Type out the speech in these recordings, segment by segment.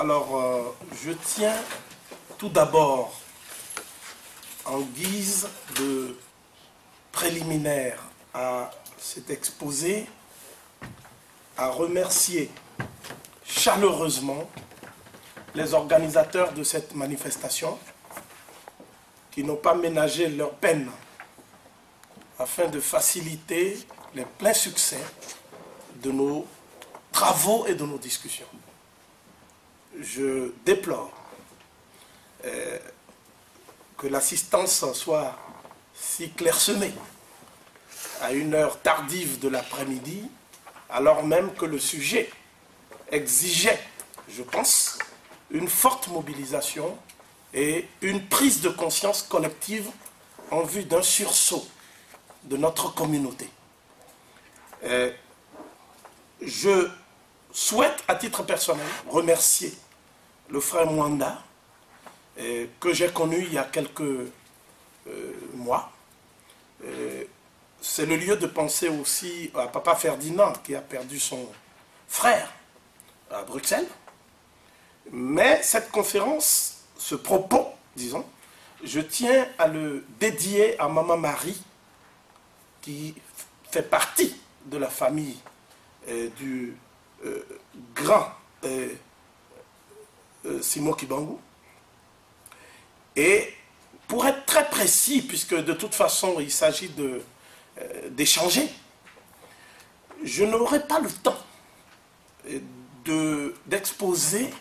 Je tiens tout d'abord, en guise de préliminaire à cet exposé, à remercier chaleureusement les organisateurs de cette manifestation qui n'ont pas ménagé leur peine afin de faciliter les pleins succès de nos travaux et de nos discussions. Je déplore que l'assistance soit si clairsemée à une heure tardive de l'après-midi, alors même que le sujet exigeait, je pense, une forte mobilisation et une prise de conscience collective en vue d'un sursaut de notre communauté. Je souhaite, à titre personnel, remercier le frère Mwanda, que j'ai connu il y a quelques mois. C'est le lieu de penser aussi à Papa Ferdinand, qui a perdu son frère à Bruxelles. Mais cette conférence, ce propos, disons, je tiens à le dédier à Maman Marie, qui fait partie de la famille du grand Simon Kibangu. Et pour être très précis, puisque de toute façon il s'agit d'échanger, je n'aurai pas le temps d'exposer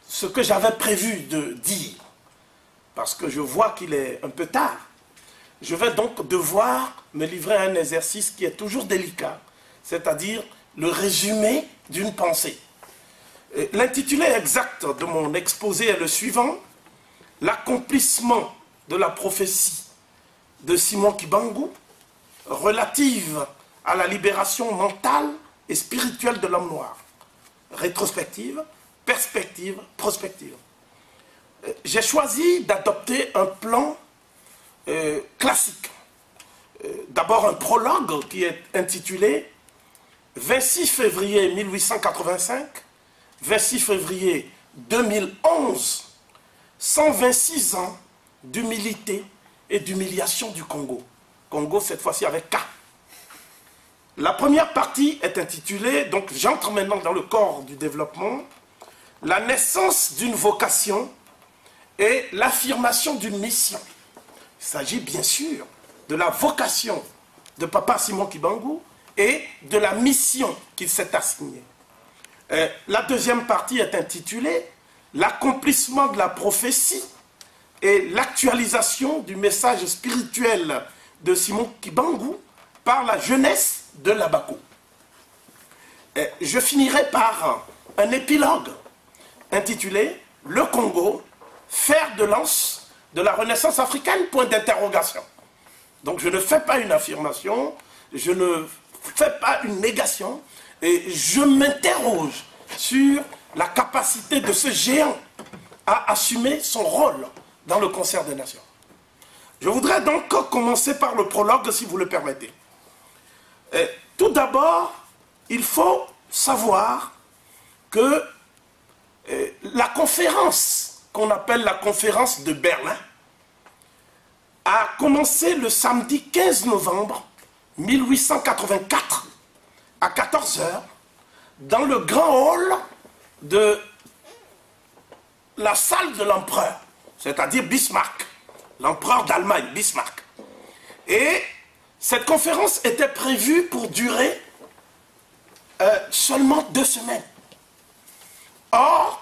ce que j'avais prévu de dire, parce que je vois qu'il est un peu tard. Je vais donc devoir me livrer à un exercice qui est toujours délicat, c'est-à-dire le résumé d'une pensée. L'intitulé exact de mon exposé est le suivant: l'accomplissement de la prophétie de Simon Kibangu relative à la libération mentale et spirituelle de l'homme noir. Rétrospective, perspective, prospective. J'ai choisi d'adopter un plan classique. D'abord un prologue qui est intitulé 26 février 1885, 26 février 2011, 126 ans d'humilité et d'humiliation du Congo. Congo cette fois-ci avec K. La première partie est intitulée, donc j'entre maintenant dans le corps du développement, la naissance d'une vocation et l'affirmation d'une mission. Il s'agit bien sûr de la vocation de Papa Simon Kibangu et de la mission qu'il s'est assignée. La deuxième partie est intitulée l'accomplissement de la prophétie et l'actualisation du message spirituel de Simon Kibangu par la jeunesse de l'Abako. Je finirai par un épilogue intitulé Le Congo, fer de lance de la Renaissance africaine, point d'interrogation. Donc je ne fais pas une affirmation, je ne fais pas une négation, et je m'interroge sur la capacité de ce géant à assumer son rôle dans le concert des nations. Je voudrais donc commencer par le prologue, si vous le permettez. Tout d'abord, il faut savoir que la conférence qu'on appelle la conférence de Berlin a commencé le samedi 15 novembre 1884 à 14 h dans le grand hall de la salle de l'empereur, c'est-à-dire Bismarck, l'empereur d'Allemagne, Bismarck. Et cette conférence était prévue pour durer seulement 2 semaines. Or,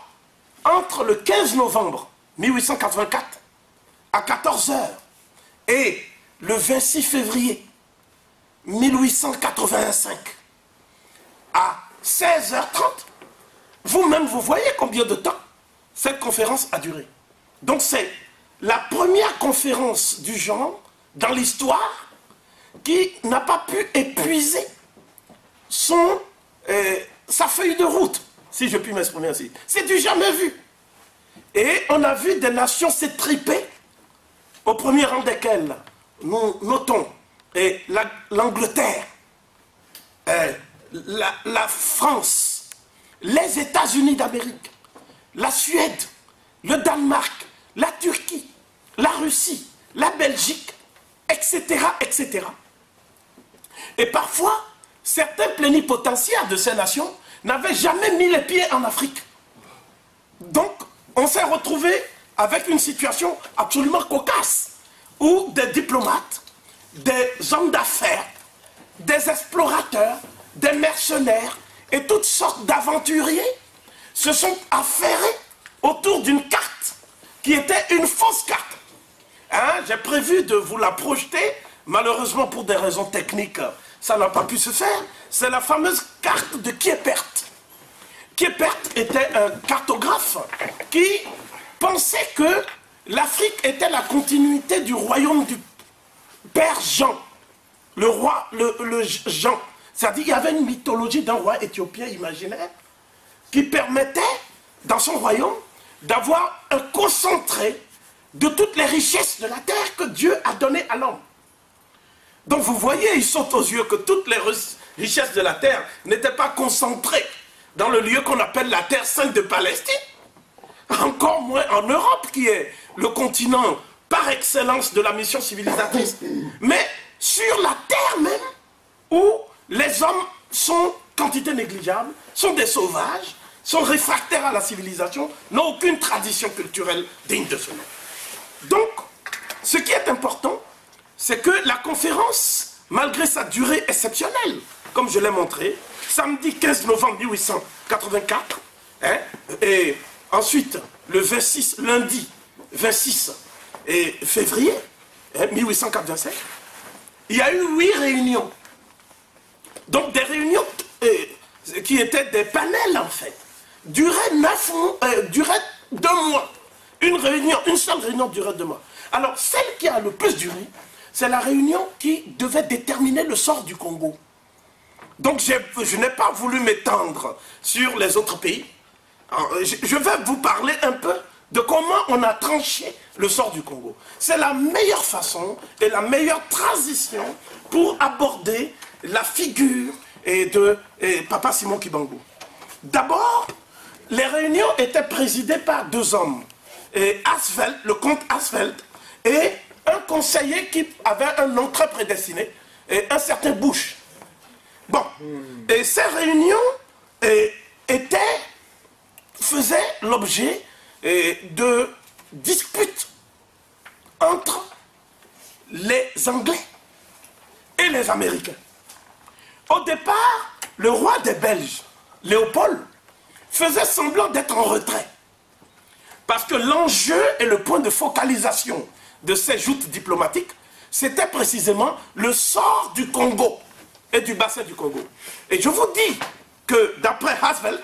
entre le 15 novembre 1884 à 14 h et le 26 février 1885 à 16h30, vous-même vous voyez combien de temps cette conférence a duré. Donc c'est la première conférence du genre dans l'histoire qui n'a pas pu épuiser sa feuille de route, si je puis m'exprimer ainsi. C'est du jamais vu. Et on a vu des nations s'étriper, au premier rang desquelles nous notons l'Angleterre, la France, les États-Unis d'Amérique, la Suède, le Danemark, la Turquie, la Russie, la Belgique, etc., etc. Et parfois, certains plénipotentiaires de ces nations n'avaient jamais mis les pieds en Afrique. Donc, on s'est retrouvé avec une situation absolument cocasse, où des diplomates, des hommes d'affaires, des explorateurs, des mercenaires et toutes sortes d'aventuriers se sont affairés autour d'une carte qui était une fausse carte. Hein, j'ai prévu de vous la projeter, malheureusement pour des raisons techniques, ça n'a pas pu se faire. C'est la fameuse carte de Kiepert. Kiepert était un cartographe qui pensait que l'Afrique était la continuité du royaume du père Jean, le roi, le Jean. C'est-à-dire qu'il y avait une mythologie d'un roi éthiopien imaginaire qui permettait, dans son royaume, d'avoir un concentré de toutes les richesses de la terre que Dieu a données à l'homme. Donc vous voyez, il saute aux yeux que toutes les richesses de la terre n'étaient pas concentrées dans le lieu qu'on appelle la terre sainte de Palestine, encore moins en Europe, qui est le continent par excellence de la mission civilisatrice, mais sur la terre même, où les hommes sont quantité négligeable, sont des sauvages, sont réfractaires à la civilisation, n'ont aucune tradition culturelle digne de ce nom. Donc, ce qui est important, c'est que la conférence, malgré sa durée exceptionnelle, comme je l'ai montré, samedi 15 novembre 1884, hein, et ensuite le 26, lundi 26 février 1885, il y a eu 8 réunions. Donc des réunions qui étaient des panels en fait, duraient 2 mois. Une seule réunion durait 2 mois. Alors celle qui a le plus duré, c'est la réunion qui devait déterminer le sort du Congo. Donc je n'ai pas voulu m'étendre sur les autres pays. Alors, je vais vous parler un peu de comment on a tranché le sort du Congo. C'est la meilleure façon et la meilleure transition pour aborder la figure de Papa Simon Kibangu. D'abord, les réunions étaient présidées par 2 hommes. Asfeld, le comte Asfeld, et un conseiller qui avait un nom très prédestiné, un certain Bush. Bon, et ces réunions faisaient l'objet de disputes entre les Anglais et les Américains. Au départ, le roi des Belges, Léopold, faisait semblant d'être en retrait. Parce que l'enjeu et le point de focalisation de ces joutes diplomatiques, c'était précisément le sort du Congo et du bassin du Congo. Et je vous dis que d'après Hasveld,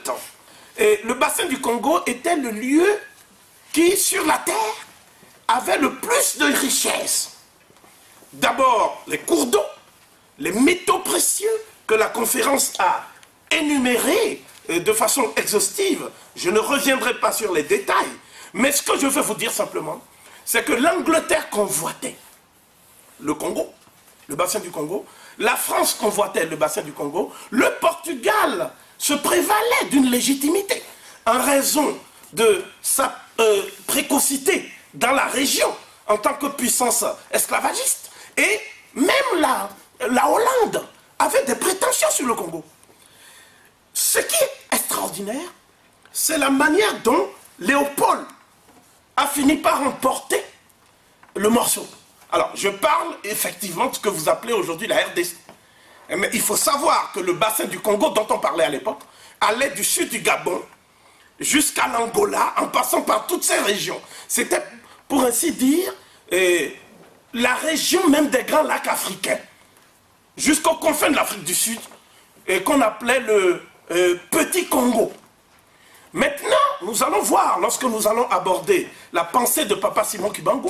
le bassin du Congo était le lieu qui, sur la terre, avait le plus de richesses. D'abord, les cours d'eau, les métaux précieux que la conférence a énumérés de façon exhaustive. Je ne reviendrai pas sur les détails, mais ce que je veux vous dire simplement, c'est que l'Angleterre convoitait le Congo, le bassin du Congo, la France convoitait le bassin du Congo, le Portugal se prévalait d'une légitimité en raison de sa précocité dans la région en tant que puissance esclavagiste. Et même la Hollande avait des prétentions sur le Congo. Ce qui est extraordinaire, c'est la manière dont Léopold a fini par emporter le morceau. Alors, je parle effectivement de ce que vous appelez aujourd'hui la RDC. Mais il faut savoir que le bassin du Congo dont on parlait à l'époque allait du sud du Gabon jusqu'à l'Angola, en passant par toutes ces régions. C'était, pour ainsi dire, la région même des grands lacs africains, jusqu'aux confins de l'Afrique du Sud, qu'on appelait le Petit Congo. Maintenant, nous allons voir, lorsque nous allons aborder la pensée de Papa Simon Kibangu,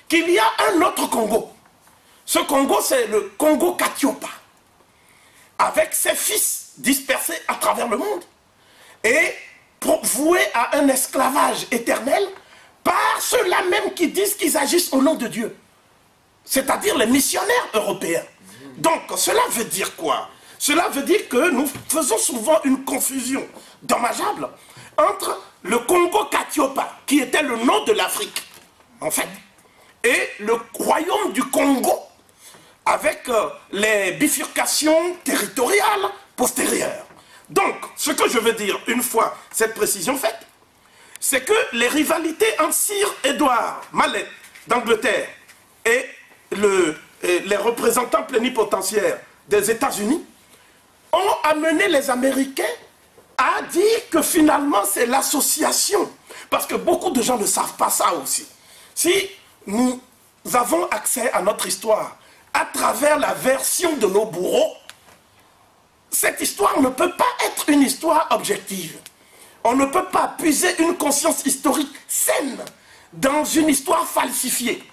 qu'il y a un autre Congo. Ce Congo, c'est le Congo Katiopa, avec ses fils dispersés à travers le monde, et voués à un esclavage éternel par ceux-là même qui disent qu'ils agissent au nom de Dieu, c'est-à-dire les missionnaires européens. Donc, cela veut dire quoi? Cela veut dire que nous faisons souvent une confusion dommageable entre le Congo-Katiopa, qui était le nom de l'Afrique, en fait, et le royaume du Congo, avec les bifurcations territoriales postérieures. Donc, ce que je veux dire, une fois cette précision faite, c'est que les rivalités entre Sir Édouard Mallet d'Angleterre et les représentants plénipotentiaires des États-Unis ont amené les Américains à dire que finalement c'est l'association. Parce que beaucoup de gens ne savent pas ça aussi. Si nous avons accès à notre histoire à travers la version de nos bourreaux, cette histoire ne peut pas être une histoire objective. On ne peut pas puiser une conscience historique saine dans une histoire falsifiée.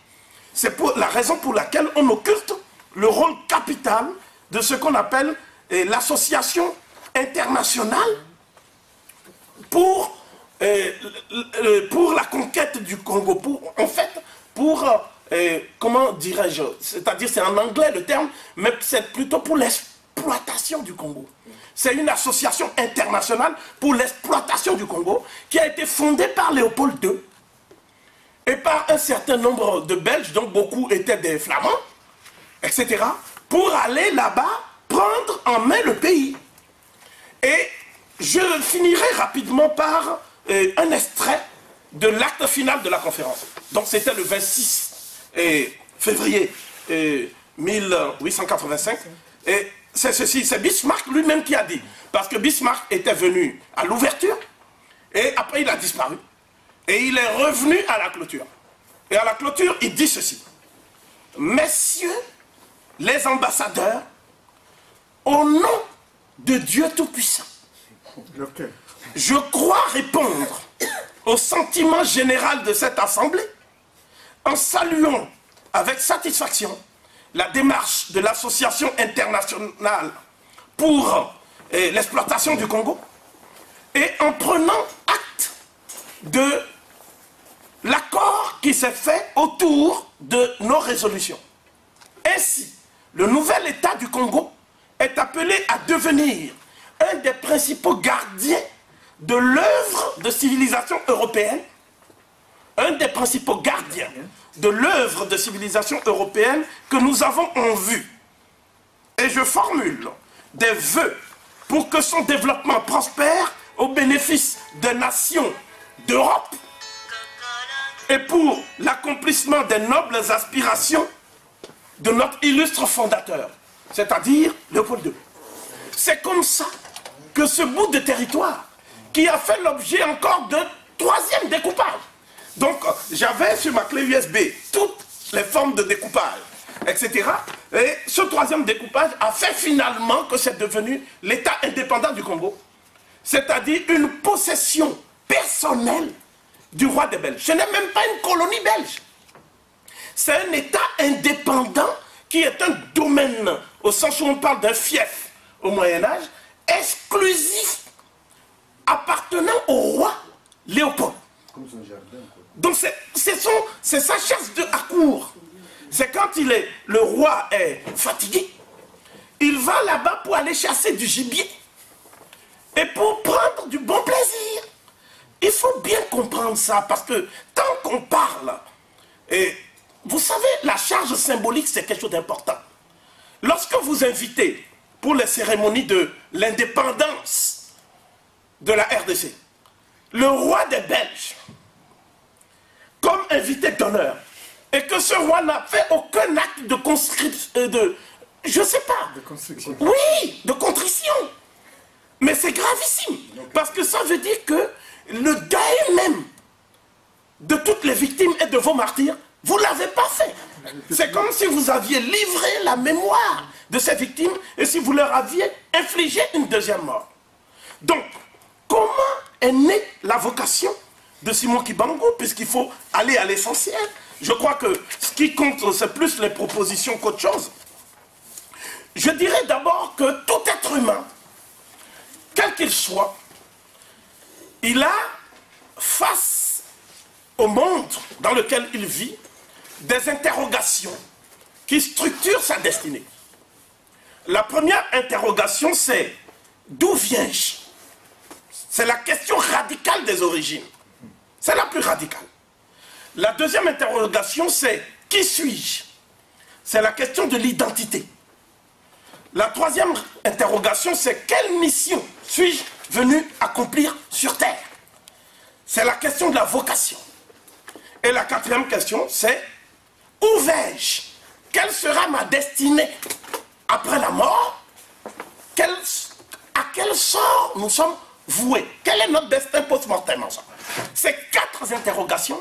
C'est la raison pour laquelle on occulte le rôle capital de ce qu'on appelle l'association internationale pour la conquête du Congo. Comment dirais-je, c'est-à-dire c'est en anglais le terme, mais c'est plutôt pour l'exploitation du Congo. C'est une association internationale pour l'exploitation du Congo qui a été fondée par Léopold II et par un certain nombre de Belges, dont beaucoup étaient des Flamands, etc., pour aller là-bas prendre en main le pays. Et je finirai rapidement par un extrait de l'acte final de la conférence. Donc c'était le 26 février 1885. Et c'est ceci, c'est Bismarck lui-même qui a dit. Parce que Bismarck était venu à l'ouverture, et après il a disparu. Et il est revenu à la clôture. Et à la clôture, il dit ceci. Messieurs les ambassadeurs, au nom de Dieu Tout-Puissant, je crois répondre au sentiment général de cette assemblée en saluant avec satisfaction la démarche de l'Association internationale pour l'exploitation du Congo et en prenant acte de l'accord qui s'est fait autour de nos résolutions. Ainsi, le nouvel État du Congo est appelé à devenir un des principaux gardiens de l'œuvre de civilisation européenne, un des principaux gardiens de l'œuvre de civilisation européenne que nous avons en vue. Et je formule des vœux pour que son développement prospère au bénéfice des nations d'Europe et pour l'accomplissement des nobles aspirations de notre illustre fondateur, c'est-à-dire Léopold II. C'est comme ça que ce bout de territoire, qui a fait l'objet encore d'un troisième découpage. Donc, j'avais sur ma clé USB toutes les formes de découpage, etc. Et ce troisième découpage a fait finalement que c'est devenu l'État indépendant du Congo, c'est-à-dire une possession personnelle du roi des Belges. Ce n'est même pas une colonie belge. C'est un État indépendant qui est un domaine, au sens où on parle d'un fief au Moyen-Âge, exclusif, appartenant au roi Léopold. Comme son jardin, quoi. Donc c'est sa chasse à cour. C'est quand le roi est fatigué, il va là-bas pour aller chasser du gibier et pour prendre du bon plaisir. Il faut bien comprendre ça, parce que tant qu'on parle, et vous savez, la charge symbolique, c'est quelque chose d'important. Lorsque vous invitez pour les cérémonies de l'indépendance de la RDC, le roi des Belges, comme invité d'honneur, et que ce roi n'a fait aucun acte de conscription, je sais pas. De construction. Oui, de contrition. Mais c'est gravissime, parce que ça veut dire que le deuil même de toutes les victimes et de vos martyrs, vous ne l'avez pas fait. C'est comme si vous aviez livré la mémoire de ces victimes et si vous leur aviez infligé une deuxième mort. Donc, comment est née la vocation de Simon Kibangu, puisqu'il faut aller à l'essentiel? Je crois que ce qui compte, c'est plus les propositions qu'autre chose. Je dirais d'abord que tout être humain, quel qu'il soit, il a face au monde dans lequel il vit des interrogations qui structurent sa destinée. La première interrogation, c'est d'où viens-je? C'est la question radicale des origines. C'est la plus radicale. La deuxième interrogation, c'est qui suis-je? C'est la question de l'identité. La troisième interrogation, c'est quelle mission suis-je venu accomplir sur Terre? C'est la question de la vocation. Et la quatrième question, c'est où vais-je? Quelle sera ma destinée après la mort? À quel sort nous sommes voués? Quel est notre destin post-mortem ensemble? Ces quatre interrogations,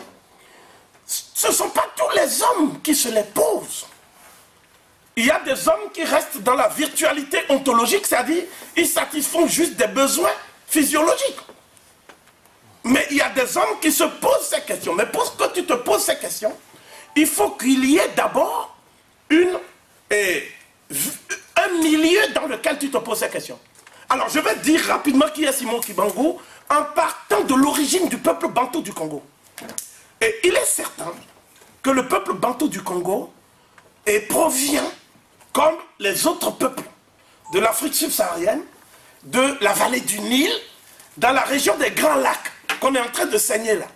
ce ne sont pas tous les hommes qui se les posent. Il y a des hommes qui restent dans la virtualité ontologique, c'est-à-dire ils satisfont juste des besoins physiologiques. Mais il y a des hommes qui se posent ces questions. Mais pour que tu te poses ces questions, il faut qu'il y ait d'abord un milieu dans lequel tu te poses ces questions. Alors je vais dire rapidement qui est Simon Kibangu en partant de l'origine du peuple bantou du Congo. Et il est certain que le peuple bantou du Congo provient, comme les autres peuples de l'Afrique subsaharienne, de la vallée du Nil, dans la région des Grands Lacs, qu'on est en train de saigner là.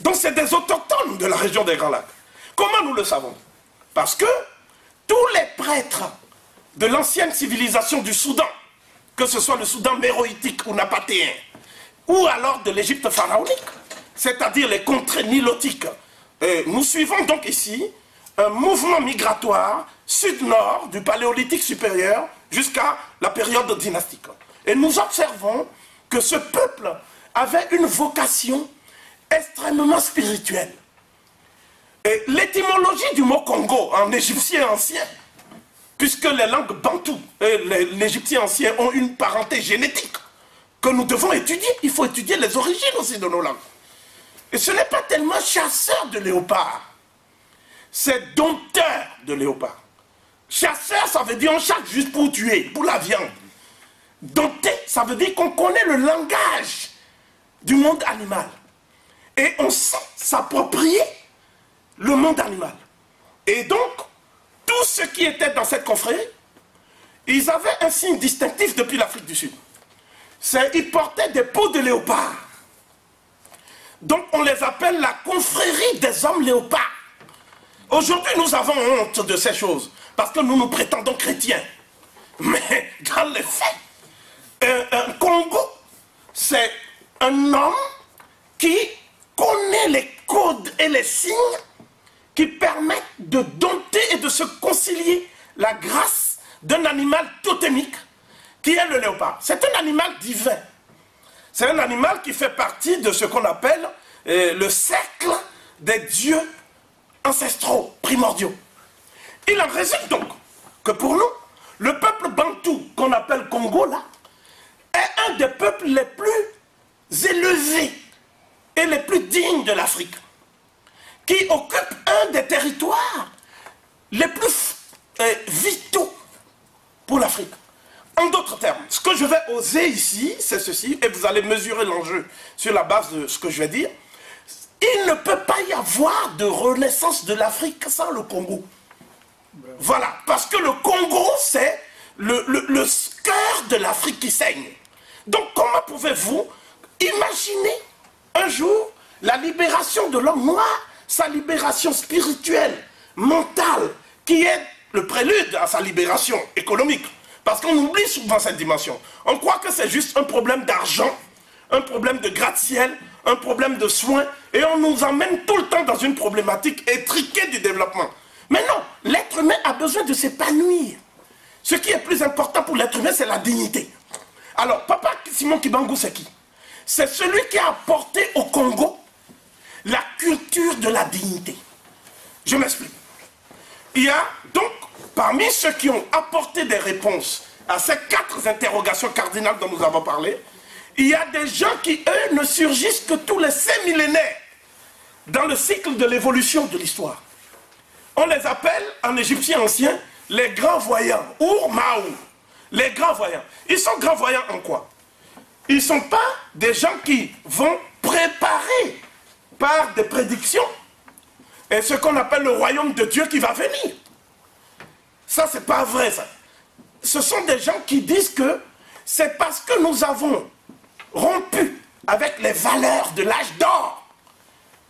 Donc c'est des autochtones de la région des Grands Lacs. Comment nous le savons? Parce que tous les prêtres de l'ancienne civilisation du Soudan, que ce soit le Soudan méroïtique ou napatéen, ou alors de l'Égypte pharaonique, c'est-à-dire les contrées nilotiques, nous suivons donc ici un mouvement migratoire sud-nord du paléolithique supérieur jusqu'à la période dynastique. Et nous observons que ce peuple avait une vocation extrêmement spirituelle. Et l'étymologie du mot Congo en égyptien ancien, puisque les langues bantoues et l'égyptien ancien ont une parenté génétique que nous devons étudier, il faut étudier les origines aussi de nos langues. Et ce n'est pas tellement chasseur de léopards, c'est dompteur de léopards. Chasseur, ça veut dire on chasse juste pour tuer, pour la viande. Dompter, ça veut dire qu'on connaît le langage du monde animal. Et on sait s'approprier le monde animal. Et donc, tous ceux qui étaient dans cette confrérie, ils avaient un signe distinctif depuis l'Afrique du Sud. Ils portaient des peaux de léopard. Donc on les appelle la confrérie des hommes léopards. Aujourd'hui, nous avons honte de ces choses, parce que nous nous prétendons chrétiens. Mais dans les faits, un Congo, c'est un homme qui connaît les codes et les signes qui permettent de dompter et de se concilier la grâce d'un animal totémique qui est le léopard. C'est un animal divin. C'est un animal qui fait partie de ce qu'on appelle le cercle des dieux ancestraux, primordiaux. Il en résulte donc que pour nous, le peuple bantou qu'on appelle Congo là, est un des peuples les plus élevés et les plus dignes de l'Afrique, qui occupe un des territoires les plus vitaux pour l'Afrique. En d'autres termes, ce que je vais oser ici, c'est ceci, et vous allez mesurer l'enjeu sur la base de ce que je vais dire. Il ne peut pas y avoir de renaissance de l'Afrique sans le Congo. Voilà, parce que le Congo, c'est le cœur de l'Afrique qui saigne. Donc comment pouvez-vous imaginer un jour la libération de l'homme noir, sa libération spirituelle, mentale, qui est le prélude à sa libération économique? Parce qu'on oublie souvent cette dimension. On croit que c'est juste un problème d'argent, un problème de gratte-ciel, un problème de soins, et on nous emmène tout le temps dans une problématique étriquée du développement. Mais non, l'être humain a besoin de s'épanouir. Ce qui est plus important pour l'être humain, c'est la dignité. Alors, Papa Simon Kibangu, c'est qui? C'est celui qui a apporté au Congo la culture de la dignité. Je m'explique. Il y a donc, parmi ceux qui ont apporté des réponses à ces quatre interrogations cardinales dont nous avons parlé, il y a des gens qui, eux, ne surgissent que tous les 5 millénaires dans le cycle de l'évolution de l'histoire. On les appelle, en égyptien ancien, les grands voyants, ou Maou. Les grands voyants. Ils sont grands voyants en quoi? Ils ne sont pas des gens qui vont préparer par des prédictions et ce qu'on appelle le royaume de Dieu qui va venir. Ça, c'est pas vrai, ça. Ce sont des gens qui disent que c'est parce que nous avons rompu avec les valeurs de l'âge d'or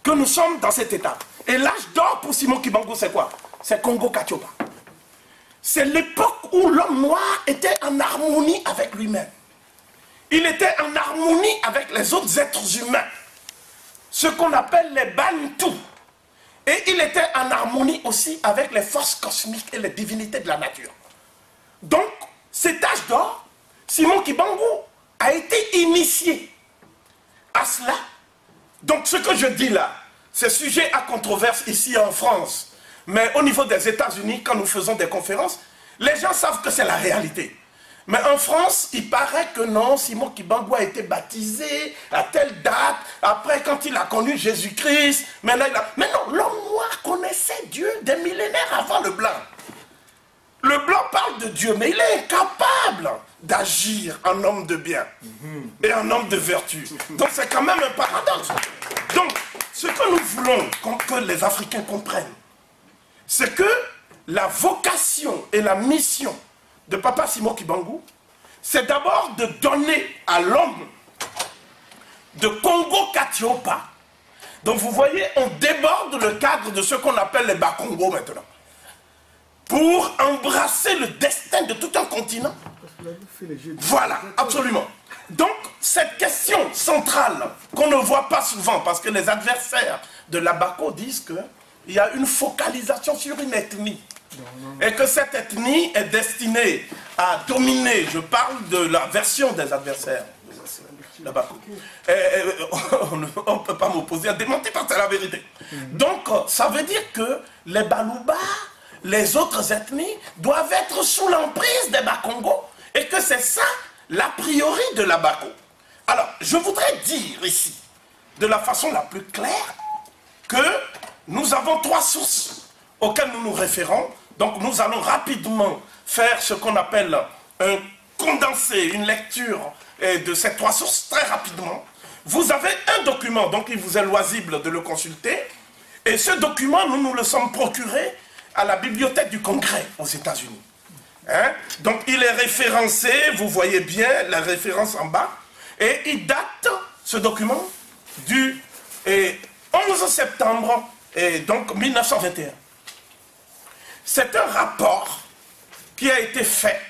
que nous sommes dans cet état. Et l'âge d'or pour Simon Kibangu, c'est quoi? C'est Congo Katiopa. C'est l'époque où l'homme noir était en harmonie avec lui-même. Il était en harmonie avec les autres êtres humains, ce qu'on appelle les Bantus. Et il était en harmonie aussi avec les forces cosmiques et les divinités de la nature. Donc, cet âge d'or, Simon Kibangu a été initié à cela. Donc, ce que je dis là, c'est sujet à controverse ici en France. Mais au niveau des États-Unis, quand nous faisons des conférences, les gens savent que c'est la réalité. Mais en France, il paraît que non, Simon Kibangu a été baptisé à telle date, après quand il a connu Jésus-Christ, mais non, l'homme noir connaissait Dieu des millénaires avant le blanc. Le blanc parle de Dieu, mais il est incapable d'agir en homme de bien et en homme de vertu. Donc c'est quand même un paradoxe. Donc, ce que nous voulons que les Africains comprennent, c'est que la vocation et la mission de Papa Simon Kibangu, c'est d'abord de donner à l'homme de Congo Katiopa. Donc vous voyez, on déborde le cadre de ce qu'on appelle les Bas-Congo maintenant, pour embrasser le destin de tout un continent. Voilà, absolument. Donc cette question centrale qu'on ne voit pas souvent, parce que les adversaires de la BACO disent qu'il y a une focalisation sur une ethnie. Et que cette ethnie est destinée à dominer. Je parle de la version des adversaires. Là-bas. On ne peut pas m'opposer à démentir parce que c'est la vérité. Donc, ça veut dire que les Baluba, les autres ethnies, doivent être sous l'emprise des Bas-Congo et que c'est ça l'a priori de la BACO. Alors, je voudrais dire ici, de la façon la plus claire, que nous avons 3 sources auxquelles nous nous référons. Donc nous allons rapidement faire ce qu'on appelle un condensé, une lecture de ces 3 sources très rapidement. Vous avez un document, donc il vous est loisible de le consulter. Et ce document, nous nous le sommes procurés à la Bibliothèque du Congrès aux États-Unis. Hein? Donc il est référencé, vous voyez bien la référence en bas. Et il date, ce document, du 11 septembre donc 1921. C'est un rapport qui a été fait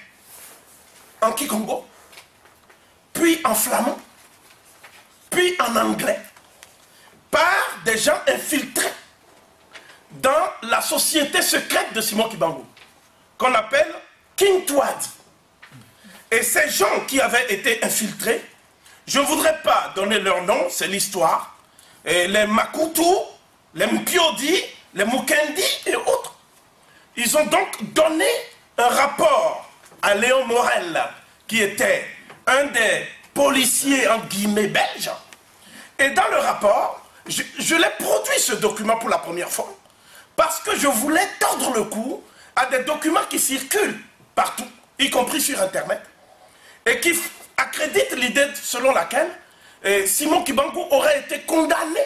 en Kikongo, puis en flamand, puis en anglais, par des gens infiltrés dans la société secrète de Simon Kibangu, qu'on appelle Kintwadi. Et ces gens qui avaient été infiltrés, je ne voudrais pas donner leur nom, c'est l'histoire, les Makutu, les Mpiodi, les Mukendi et autres. Ils ont donc donné un rapport à Léon Morel, qui était un des policiers, en guillemets, belges. Et dans le rapport, je l'ai produit ce document pour la première fois, parce que je voulais tordre le cou à des documents qui circulent partout, y compris sur Internet, et qui accréditent l'idée selon laquelle Simon Kibangu aurait été condamné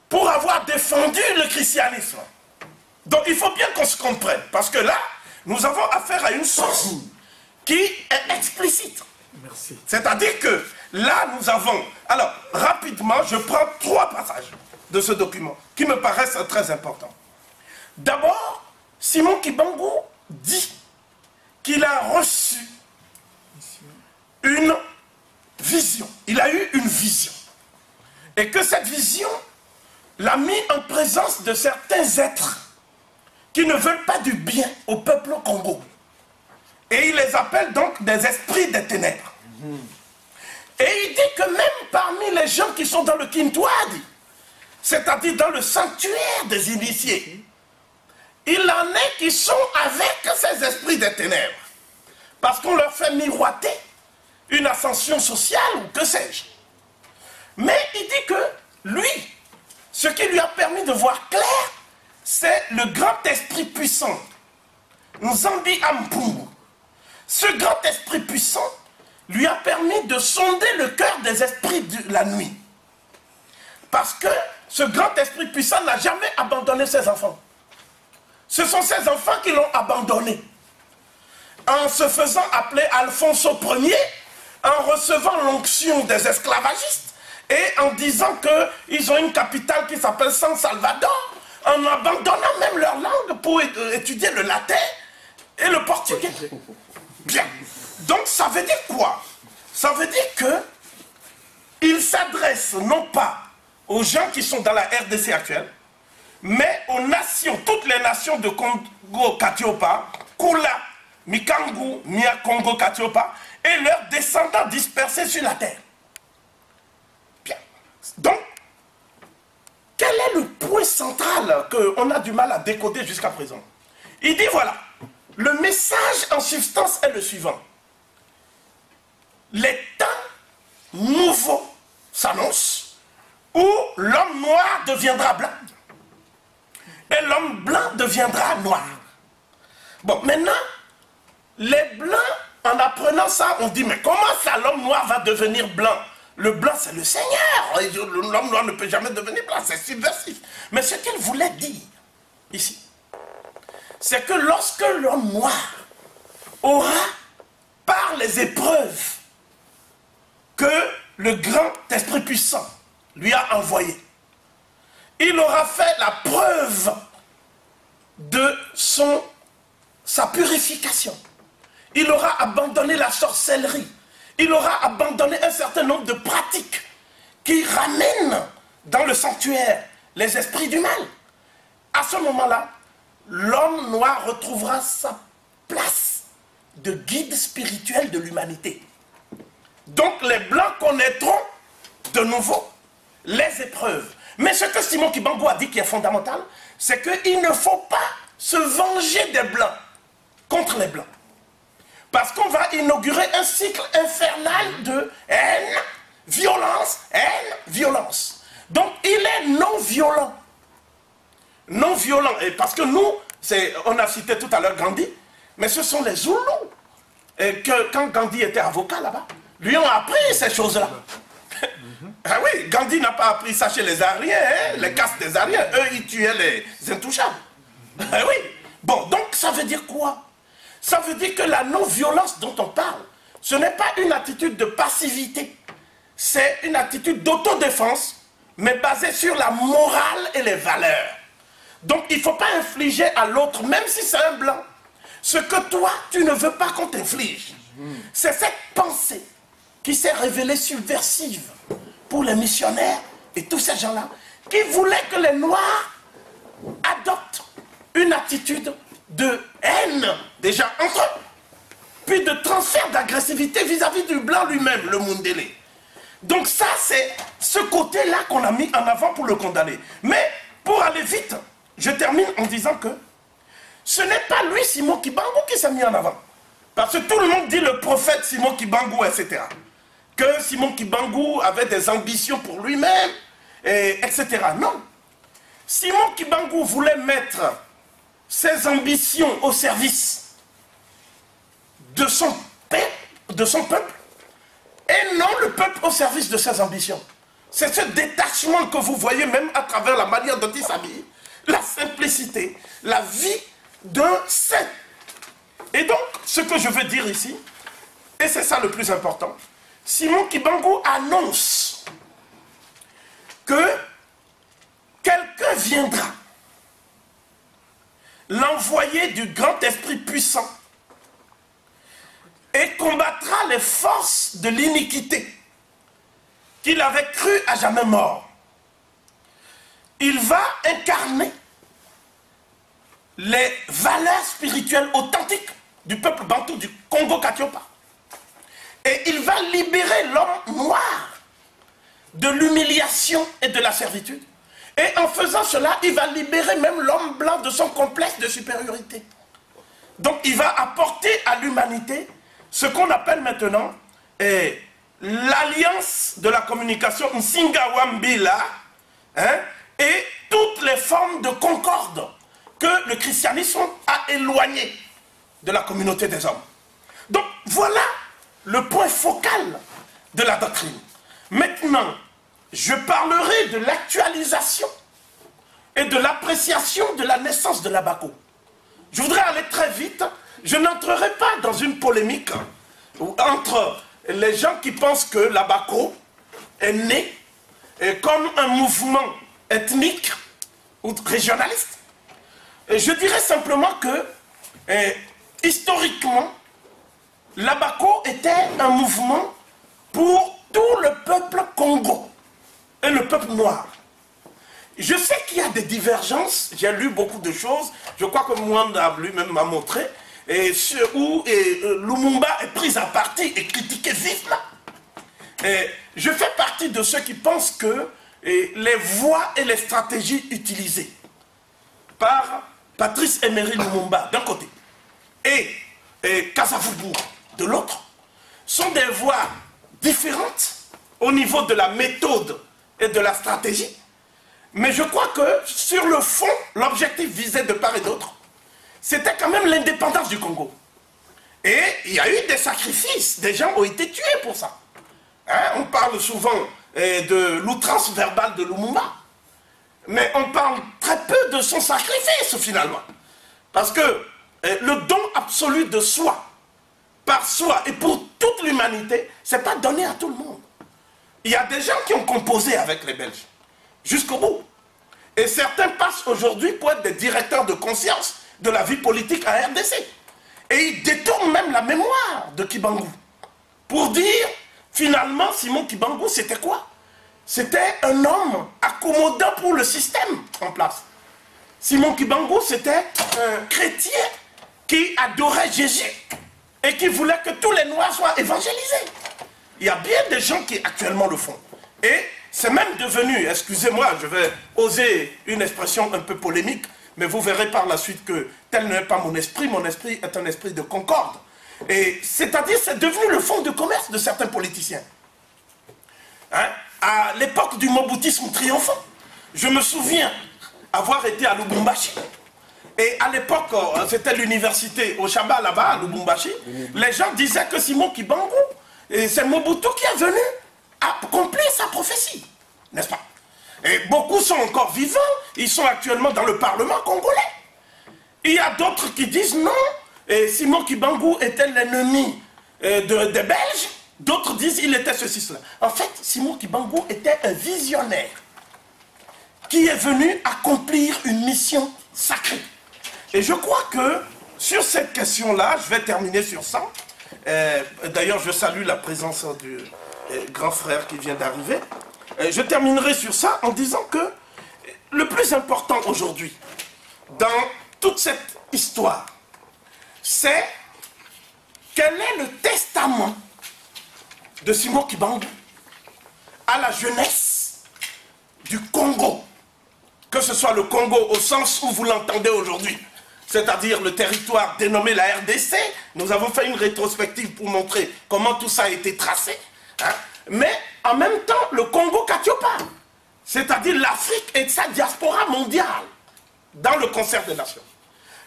pour avoir défendu le christianisme. Donc il faut bien qu'on se comprenne, parce que là, nous avons affaire à une source qui est explicite. Merci. C'est-à-dire que là, nous avons... Alors, rapidement, je prends 3 passages de ce document qui me paraissent très importants. D'abord, Simon Kibangu dit qu'il a reçu une vision. Il a eu une vision. Et que cette vision l'a mis en présence de certains êtres qui ne veulent pas du bien au peuple Congo. Et il les appelle donc des esprits des ténèbres. Et il dit que même parmi les gens qui sont dans le Kintwadi, c'est-à-dire dans le sanctuaire des initiés, il en est qui sont avec ces esprits des ténèbres. Parce qu'on leur fait miroiter une ascension sociale ou que sais-je. Mais il dit que lui, ce qui lui a permis de voir clair, c'est le grand esprit puissant, Nzambi Ampungu. Ce grand esprit puissant lui a permis de sonder le cœur des esprits de la nuit. Parce que ce grand esprit puissant n'a jamais abandonné ses enfants. Ce sont ses enfants qui l'ont abandonné. En se faisant appeler Alfonso Ier, en recevant l'onction des esclavagistes et en disant qu'ils ont une capitale qui s'appelle San Salvador, en abandonnant même leur langue pour étudier le latin et le portugais. Bien. Donc ça veut dire quoi? Ça veut dire que il s'adresse non pas aux gens qui sont dans la RDC actuelle, mais aux nations, toutes les nations de Congo-Katiopa, Kula, Mikangu, Mia Congo-Katiopa, et leurs descendants dispersés sur la terre. Bien. Donc, quel est le point central qu'on a du mal à décoder jusqu'à présent? Il dit voilà, le message en substance est le suivant. Les temps nouveaux s'annoncent où l'homme noir deviendra blanc et l'homme blanc deviendra noir. Bon, maintenant, les blancs, en apprenant ça, on dit mais comment ça l'homme noir va devenir blanc? Le blanc c'est le Seigneur, l'homme noir ne peut jamais devenir blanc, c'est subversif. Mais ce qu'il voulait dire ici, c'est que lorsque l'homme noir aura, par les épreuves que le grand esprit puissant lui a envoyé, il aura fait la preuve de sa purification. Il aura abandonné la sorcellerie. Il aura abandonné un certain nombre de pratiques qui ramènent dans le sanctuaire les esprits du mal. À ce moment-là, l'homme noir retrouvera sa place de guide spirituel de l'humanité. Donc les blancs connaîtront de nouveau les épreuves. Mais ce que Simon Kibangu a dit qui est fondamental, c'est qu'il ne faut pas se venger des blancs contre les blancs. Parce qu'on va inaugurer un cycle infernal de haine, violence, haine, violence. Donc il est non violent. Non violent. Et parce que nous, on a cité tout à l'heure Gandhi, mais ce sont les Zoulous. Et que quand Gandhi était avocat là-bas, lui ont appris ces choses-là. Ah oui, Gandhi n'a pas appris ça chez les Ariens, hein, les castes des Ariens. Eux, ils tuaient les intouchables. Ah oui. Bon, donc ça veut dire quoi? Ça veut dire que la non-violence dont on parle, ce n'est pas une attitude de passivité. C'est une attitude d'autodéfense, mais basée sur la morale et les valeurs. Donc il ne faut pas infliger à l'autre, même si c'est un blanc, ce que toi, tu ne veux pas qu'on t'inflige. C'est cette pensée qui s'est révélée subversive pour les missionnaires et tous ces gens-là, qui voulaient que les Noirs adoptent une attitude de haine, déjà entre eux, puis de transfert d'agressivité vis-à-vis du blanc lui-même, le Mundele. Donc ça, c'est ce côté-là qu'on a mis en avant pour le condamner. Mais, pour aller vite, je termine en disant que ce n'est pas lui, Simon Kibangu, qui s'est mis en avant. Parce que tout le monde dit le prophète Simon Kibangu, etc. Que Simon Kibangu avait des ambitions pour lui-même, etc. Non. Simon Kibangu voulait mettre ses ambitions au service de son peuple, et non le peuple au service de ses ambitions. C'est ce détachement que vous voyez même à travers la manière dont il s'habille, la simplicité, la vie d'un saint. Et donc, ce que je veux dire ici, et c'est ça le plus important, Simon Kibangu annonce que quelqu'un viendra, l'envoyé du grand esprit puissant, et combattra les forces de l'iniquité qu'il avait cru à jamais mort. Il va incarner les valeurs spirituelles authentiques du peuple bantou du Congo-Katiopa. Et il va libérer l'homme noir de l'humiliation et de la servitude. Et en faisant cela, il va libérer même l'homme blanc de son complexe de supériorité. Donc il va apporter à l'humanité ce qu'on appelle maintenant l'alliance de la communication Nsingawambila, hein, et toutes les formes de concorde que le christianisme a éloignées de la communauté des hommes. Donc voilà le point focal de la doctrine. Maintenant, je parlerai de l'actualisation et de l'appréciation de la naissance de l'Abako. Je voudrais aller très vite. Je n'entrerai pas dans une polémique entre les gens qui pensent que l'Abako est né comme un mouvement ethnique ou régionaliste. Et je dirais simplement que, historiquement, l'Abako était un mouvement pour tout le peuple Congo et le peuple noir. Je sais qu'il y a des divergences, j'ai lu beaucoup de choses, je crois que Mwanda lui-même m'a montré, où Lumumba est pris à partie et critiqué vivement. Je fais partie de ceux qui pensent que les voies et les stratégies utilisées par Patrice Emery Lumumba d'un côté et Kasavubu de l'autre sont des voies différentes au niveau de la méthode et de la stratégie. Mais je crois que sur le fond, l'objectif visé de part et d'autre, c'était quand même l'indépendance du Congo. Et il y a eu des sacrifices, des gens ont été tués pour ça. Hein, on parle souvent de l'outrance verbale de Lumumba, mais on parle très peu de son sacrifice finalement. Parce que le don absolu de soi, par soi et pour toute l'humanité, ce n'est pas donné à tout le monde. Il y a des gens qui ont composé avec les Belges, jusqu'au bout. Et certains passent aujourd'hui pour être des directeurs de conscience de la vie politique à RDC. Et ils détournent même la mémoire de Kibangu. Pour dire, finalement, Simon Kibangu, c'était quoi? C'était un homme accommodant pour le système en place. Simon Kibangu, c'était un chrétien qui adorait Jésus et qui voulait que tous les Noirs soient évangélisés. Il y a bien des gens qui actuellement le font. Et c'est même devenu, excusez-moi, je vais oser une expression un peu polémique, mais vous verrez par la suite que tel n'est pas mon esprit est un esprit de concorde. Et c'est-à-dire, c'est devenu le fonds de commerce de certains politiciens. Hein? À l'époque du moboutisme triomphant, je me souviens avoir été à Lubumbashi. Et à l'époque, c'était l'université au Chaba là-bas, à Lubumbashi. Les gens disaient que Simon Kibangu, c'est Mobutu qui est venu accomplir sa prophétie, n'est-ce pas? Et beaucoup sont encore vivants, ils sont actuellement dans le Parlement congolais. Il y a d'autres qui disent non, Simon Kibangu était l'ennemi des Belges, d'autres disent il était ceci, cela. En fait, Simon Kibangu était un visionnaire qui est venu accomplir une mission sacrée. Et je crois que sur cette question-là, je vais terminer sur ça. D'ailleurs, je salue la présence du grand frère qui vient d'arriver. Je terminerai sur ça en disant que le plus important aujourd'hui, dans toute cette histoire, c'est quel est le testament de Simon Kibangu à la jeunesse du Congo, que ce soit le Congo au sens où vous l'entendez aujourd'hui, c'est-à-dire le territoire dénommé la RDC. Nous avons fait une rétrospective pour montrer comment tout ça a été tracé, hein, mais en même temps le Congo-Katiopa, c'est-à-dire l'Afrique et sa diaspora mondiale dans le concert des nations.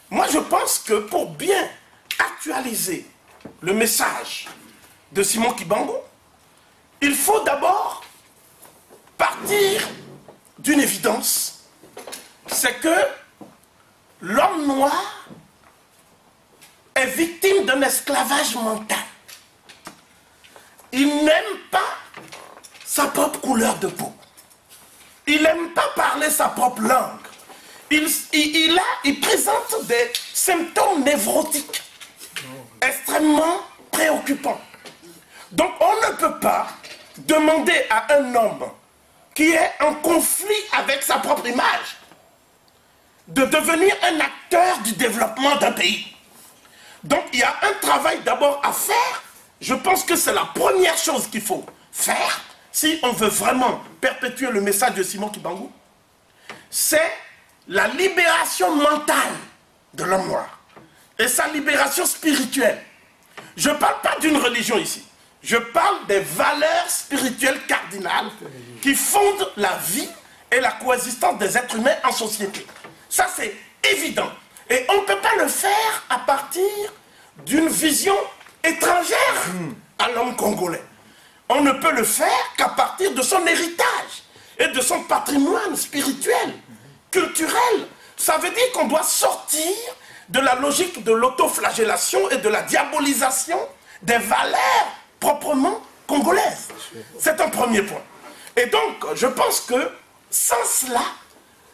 Moi je pense que pour bien actualiser le message de Simon Kibangu, il faut d'abord partir d'une évidence, c'est que l'homme noir est victime d'un esclavage mental. Il n'aime pas sa propre couleur de peau. Il n'aime pas parler sa propre langue. Il présente des symptômes névrotiques extrêmement préoccupants. Donc on ne peut pas demander à un homme qui est en conflit avec sa propre image de devenir un acteur du développement d'un pays. Donc il y a un travail d'abord à faire. Je pense que c'est la première chose qu'il faut faire si on veut vraiment perpétuer le message de Simon Kibangu. C'est la libération mentale de l'homme noir et sa libération spirituelle. Je ne parle pas d'une religion ici. Je parle des valeurs spirituelles cardinales qui fondent la vie et la coexistence des êtres humains en société. Ça, c'est évident. Et on ne peut pas le faire à partir d'une vision étrangère à l'homme congolais. On ne peut le faire qu'à partir de son héritage et de son patrimoine spirituel, culturel. Ça veut dire qu'on doit sortir de la logique de l'autoflagellation et de la diabolisation des valeurs proprement congolaise. C'est un premier point. Et donc, je pense que sans cela,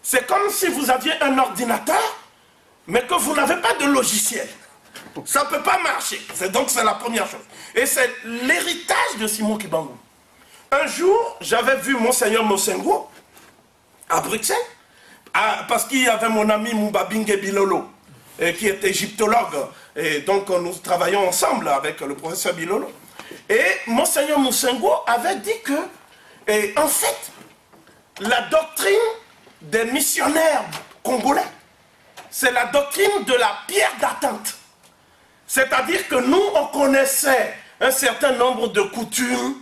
c'est comme si vous aviez un ordinateur, mais que vous n'avez pas de logiciel. Ça ne peut pas marcher. Donc, c'est la première chose. Et c'est l'héritage de Simon Kibangu. Un jour, j'avais vu Monseigneur Mosengo à Bruxelles, parce qu'il y avait mon ami Moubabingue Bilolo, qui est égyptologue. Et donc, nous travaillons ensemble avec le professeur Bilolo. Et Monseigneur Mosengo avait dit que, en fait, la doctrine des missionnaires congolais, c'est la doctrine de la pierre d'attente. C'est-à-dire que nous, on connaissait un certain nombre de coutumes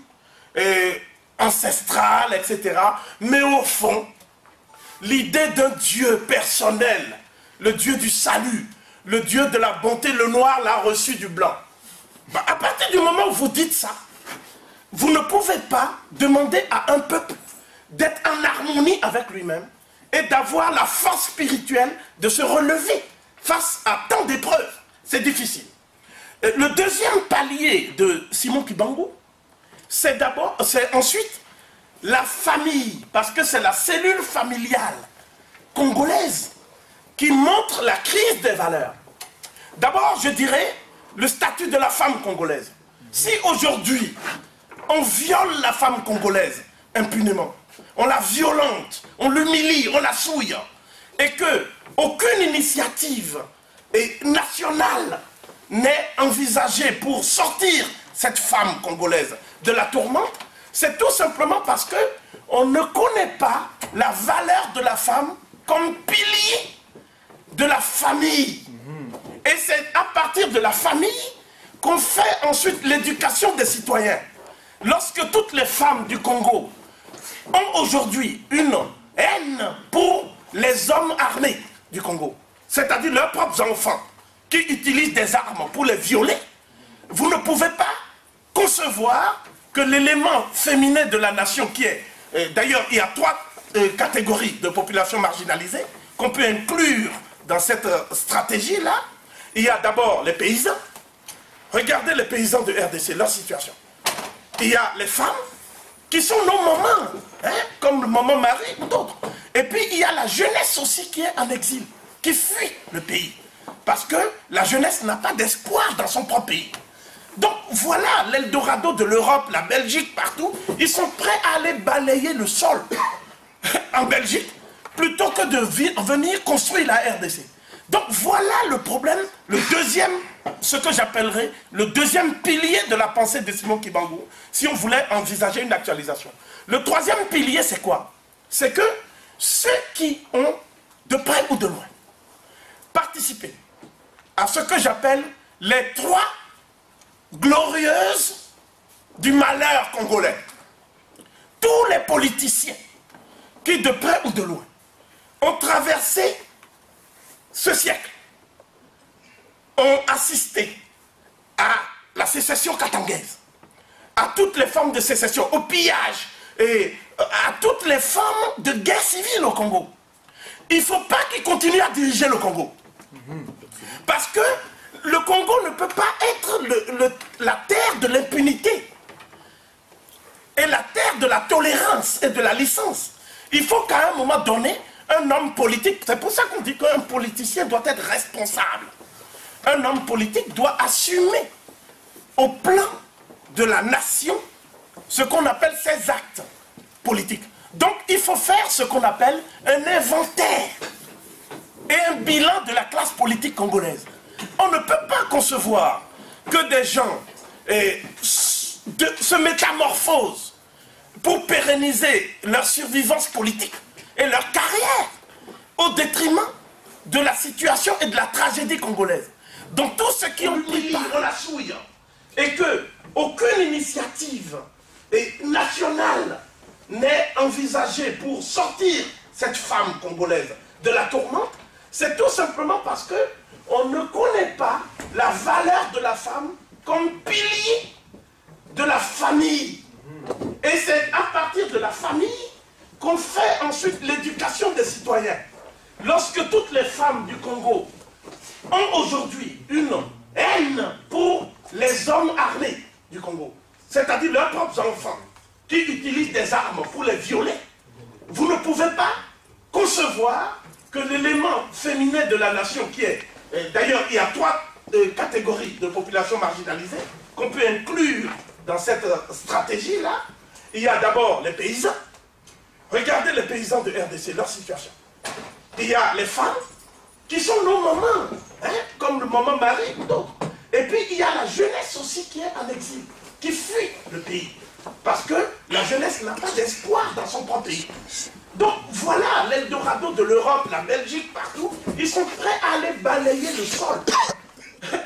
ancestrales, etc. Mais au fond, l'idée d'un Dieu personnel, le Dieu du salut, le Dieu de la bonté, le noir l'a reçu du blanc. Bah, à partir du moment où vous dites ça, vous ne pouvez pas demander à un peuple d'être en harmonie avec lui-même et d'avoir la force spirituelle de se relever face à tant d'épreuves. C'est difficile. Le deuxième palier de Simon Kibangu, c'est ensuite la famille, parce que c'est la cellule familiale congolaise qui montre la crise des valeurs. D'abord, je dirais le statut de la femme congolaise. Si aujourd'hui, on viole la femme congolaise impunément, on la violente, on l'humilie, on la souille, et que aucune initiative nationale n'est envisagée pour sortir cette femme congolaise de la tourmente, c'est tout simplement parce qu'on ne connaît pas la valeur de la femme comme pilier de la famille. Et c'est à partir de la famille qu'on fait ensuite l'éducation des citoyens. Lorsque toutes les femmes du Congo ont aujourd'hui une haine pour les hommes armés du Congo, c'est-à-dire leurs propres enfants, qui utilisent des armes pour les violer, vous ne pouvez pas concevoir que l'élément féminin de la nation qui est... D'ailleurs, il y a 3 catégories de population marginalisée qu'on peut inclure dans cette stratégie-là. Il y a d'abord les paysans. Regardez les paysans de RDC, leur situation. Il y a les femmes qui sont nos mamans, hein, comme maman Marie ou d'autres. Et puis il y a la jeunesse aussi qui est en exil, qui fuit le pays. Parce que la jeunesse n'a pas d'espoir dans son propre pays. Donc voilà l'Eldorado de l'Europe, la Belgique, partout. Ils sont prêts à aller balayer le sol en Belgique plutôt que de venir construire la RDC. Donc voilà le problème, le deuxième, ce que j'appellerais le deuxième pilier de la pensée de Simon Kibangu, si on voulait envisager une actualisation. Le troisième pilier, c'est quoi? C'est que ceux qui ont, de près ou de loin, participé à ce que j'appelle les 3 glorieuses du malheur congolais. Tous les politiciens qui, de près ou de loin, ont traversé ce siècle, ont assisté à la sécession katangaise, à toutes les formes de sécession, au pillage et à toutes les formes de guerre civile au Congo. Il ne faut pas qu'ils continuent à diriger le Congo. Parce que le Congo ne peut pas être la terre de l'impunité et la terre de la tolérance et de la licence. Il faut qu'à un moment donné, un homme politique, c'est pour ça qu'on dit qu'un politicien doit être responsable. Un homme politique doit assumer au plan de la nation ce qu'on appelle ses actes politiques. Donc il faut faire ce qu'on appelle un inventaire et un bilan de la classe politique congolaise. On ne peut pas concevoir que des gens se métamorphosent pour pérenniser leur survivance politique et leur carrière au détriment de la situation et de la tragédie congolaise. Donc tous ceux qui ont pris part, on la souille, et que aucune initiative nationale n'est envisagée pour sortir cette femme congolaise de la tourmente, c'est tout simplement parce que on ne connaît pas la valeur de la femme comme pilier de la famille. Et c'est à partir de la famille qu'on fait ensuite l'éducation des citoyens. Lorsque toutes les femmes du Congo ont aujourd'hui une haine pour les hommes armés du Congo, c'est-à-dire leurs propres enfants, qui utilisent des armes pour les violer, vous ne pouvez pas concevoir que l'élément féminin de la nation qui est... D'ailleurs, il y a 3 catégories de population marginalisée qu'on peut inclure dans cette stratégie-là. Il y a d'abord les paysans. Regardez les paysans de RDC, leur situation. Il y a les femmes, qui sont nos mamans, hein, comme le maman Marie ou d'autres. Et puis il y a la jeunesse aussi qui est en exil, qui fuit le pays. Parce que la jeunesse n'a pas d'espoir dans son propre pays. Donc voilà l'Eldorado de l'Europe, la Belgique, partout. Ils sont prêts à aller balayer le sol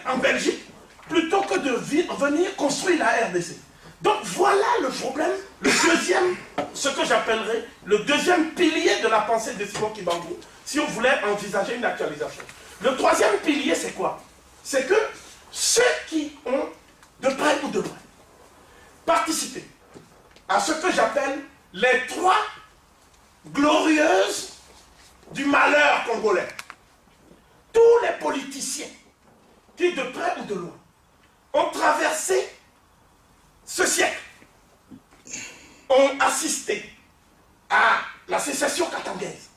en Belgique, plutôt que de venir construire la RDC. Donc voilà le problème, le deuxième, ce que j'appellerais le deuxième pilier de la pensée de Simon Kimbangu, si on voulait envisager une actualisation. Le troisième pilier, c'est quoi? C'est que ceux qui ont, de près ou de loin, participé à ce que j'appelle les 3 glorieuses du malheur congolais, tous les politiciens qui, de près ou de loin, ont traversé ce siècle, ont assisté à la sécession katangaise,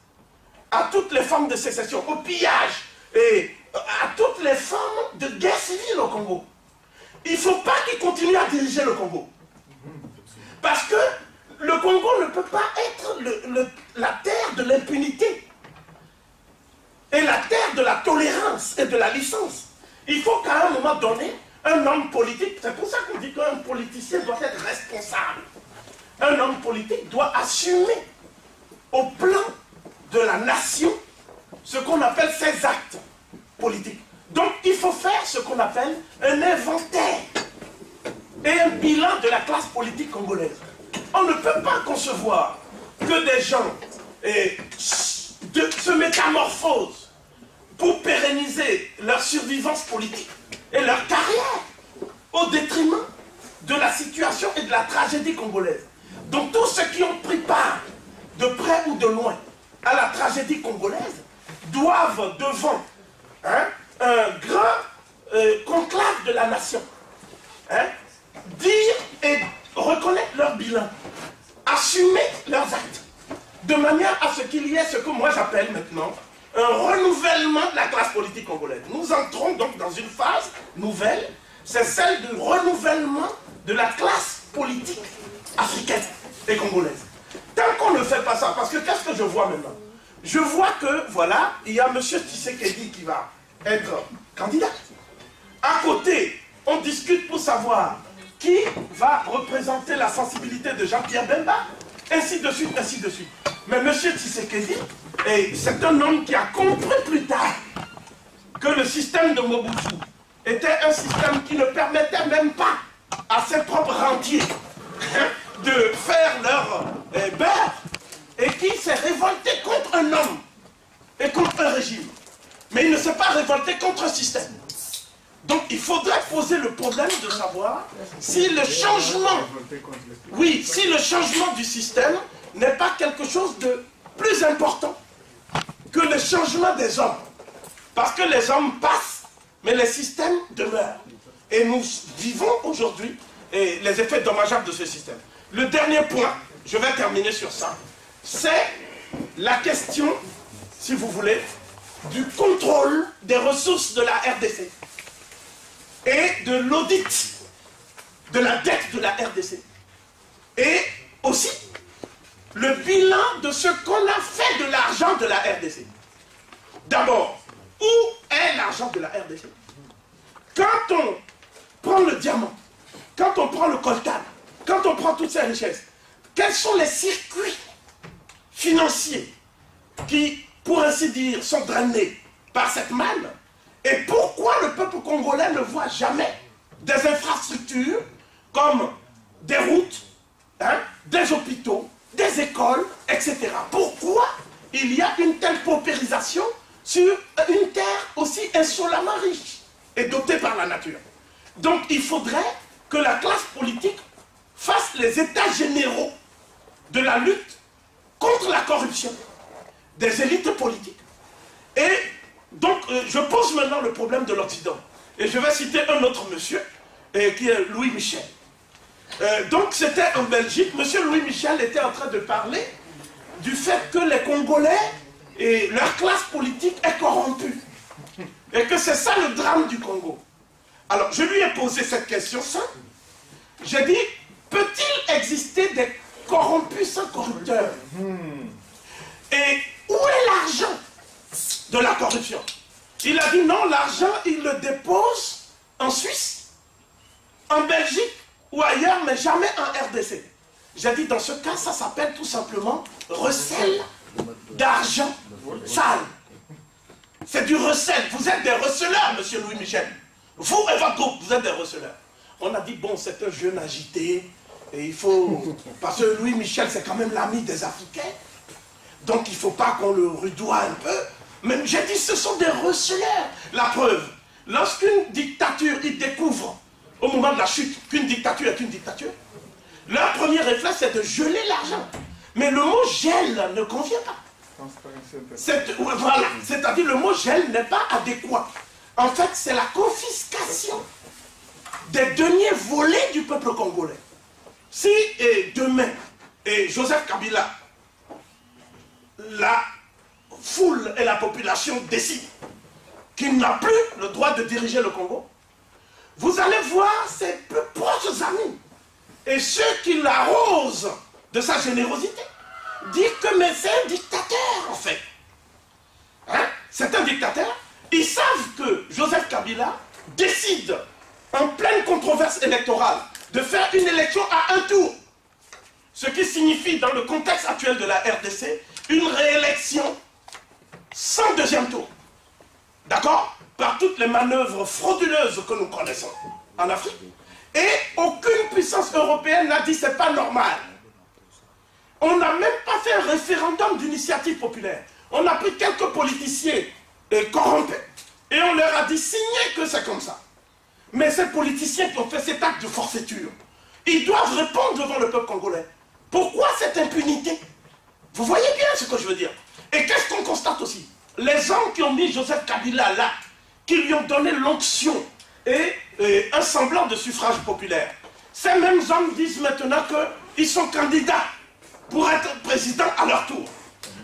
à toutes les formes de sécession, au pillage et à toutes les formes de guerre civile au Congo. Il ne faut pas qu'ils continuent à diriger le Congo. Parce que le Congo ne peut pas être la terre de l'impunité et la terre de la tolérance et de la licence. Il faut qu'à un moment donné, un homme politique, c'est pour ça qu'on dit qu'un politicien doit être responsable. Un homme politique doit assumer au plan de la nation ce qu'on appelle ses actes politiques. Donc il faut faire ce qu'on appelle un inventaire et un bilan de la classe politique congolaise. On ne peut pas concevoir que des gens se métamorphosent pour pérenniser leur survivance politique et leur carrière au détriment de la situation et de la tragédie congolaise. Donc tous ceux qui ont pris part de près ou de loin à la tragédie congolaise doivent devant un grand conclave de la nation dire et reconnaître leur bilan, assumer leurs actes, de manière à ce qu'il y ait ce que moi j'appelle maintenant un renouvellement de la classe politique congolaise. Nous entrons donc dans une phase nouvelle, c'est celle du renouvellement de la classe politique africaine et congolaise. Tant qu'on ne fait pas ça, parce que qu'est-ce que je vois maintenant? Je vois que, voilà, il y a M. Tshisekedi qui va être candidat. À côté, on discute pour savoir qui va représenter la sensibilité de Jean-Pierre Bemba, ainsi de suite, ainsi de suite. Mais M. Tshisekedi, c'est un homme qui a compris plus tard que le système de Mobutu était un système qui ne permettait même pas à ses propres rentiers de faire leur beurre, et qui s'est révolté contre un homme et contre un régime. Mais il ne s'est pas révolté contre un système. Donc il faudrait poser le problème de savoir si le changement, oui, si le changement du système n'est pas quelque chose de plus important que le changement des hommes. Parce que les hommes passent, mais les systèmes demeurent. Et nous vivons aujourd'hui les effets dommageables de ce système. Le dernier point, je vais terminer sur ça, c'est la question, si vous voulez, du contrôle des ressources de la RDC et de l'audit de la dette de la RDC. Et aussi le bilan de ce qu'on a fait de l'argent de la RDC. D'abord, où est l'argent de la RDC? Quand on prend le diamant, quand on prend le coltan, quand on prend toutes ces richesses, quels sont les circuits financiers qui, pour ainsi dire, sont drainés par cette manne? Et pourquoi le peuple congolais ne voit jamais des infrastructures comme des routes, des hôpitaux, des écoles, etc. Pourquoi il y a une telle paupérisation sur une terre aussi insolemment riche et dotée par la nature? Donc il faudrait que la classe politique fasse les états généraux de la lutte contre la corruption des élites politiques. Et donc je pose maintenant le problème de l'Occident. Et je vais citer un autre monsieur, qui est Louis Michel. Donc c'était en Belgique, M. Louis Michel était en train de parler du fait que les Congolais et leur classe politique est corrompue. Et que c'est ça le drame du Congo. Alors je lui ai posé cette question simple. J'ai dit, peut-il exister des corrompus sans corrupteurs? Et où est l'argent de la corruption? Il a dit non, l'argent il le dépose en Suisse, en Belgique ou ailleurs, mais jamais en RDC. J'ai dit, dans ce cas, ça s'appelle tout simplement recel d'argent sale. C'est du recel. Vous êtes des receleurs, monsieur Louis Michel. Vous et votre groupe, vous êtes des receleurs. On a dit, bon, c'est un jeune agité, et il faut... Parce que Louis Michel, c'est quand même l'ami des Africains. Donc, il ne faut pas qu'on le rudoie un peu. Mais j'ai dit, ce sont des receleurs. La preuve, lorsqu'une dictature, ils découvrent, au moment de la chute, qu'une dictature est une dictature, leur premier réflexe, c'est de geler l'argent. Mais le mot gel ne convient pas. Voilà, c'est-à-dire le mot gel n'est pas adéquat. En fait, c'est la confiscation des deniers volés du peuple congolais. Si demain, Joseph Kabila, la foule et la population décident qu'il n'a plus le droit de diriger le Congo, vous allez voir ses plus proches amis et ceux qui l'arrosent de sa générosité dire que mais c'est un dictateur en fait. Hein? C'est un dictateur. Ils savent que Joseph Kabila décide en pleine controverse électorale de faire une élection à un tour. Ce qui signifie dans le contexte actuel de la RDC une réélection sans deuxième tour. D'accord? Par toutes les manœuvres frauduleuses que nous connaissons en Afrique. Et aucune puissance européenne n'a dit c'est pas normal. On n'a même pas fait un référendum d'initiative populaire. On a pris quelques politiciens corrompus et on leur a dit signez que c'est comme ça. Mais ces politiciens qui ont fait cet acte de forfaiture, ils doivent répondre devant le peuple congolais. Pourquoi cette impunité? Vous voyez bien ce que je veux dire. Et qu'est-ce qu'on constate aussi? Les hommes qui ont mis Joseph Kabila là, qui lui ont donné l'onction et un semblant de suffrage populaire, ces mêmes hommes disent maintenant qu'ils sont candidats pour être président à leur tour.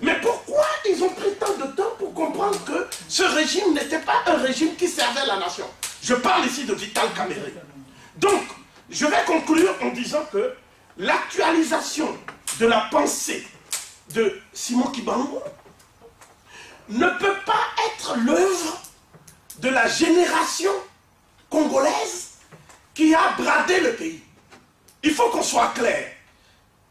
Mais pourquoi ils ont pris tant de temps pour comprendre que ce régime n'était pas un régime qui servait la nation? Je parle ici de Vital Kamerhe. Donc, je vais conclure en disant que l'actualisation de la pensée de Simon Kibangu ne peut pas être l'œuvre de la génération congolaise qui a bradé le pays. Il faut qu'on soit clair.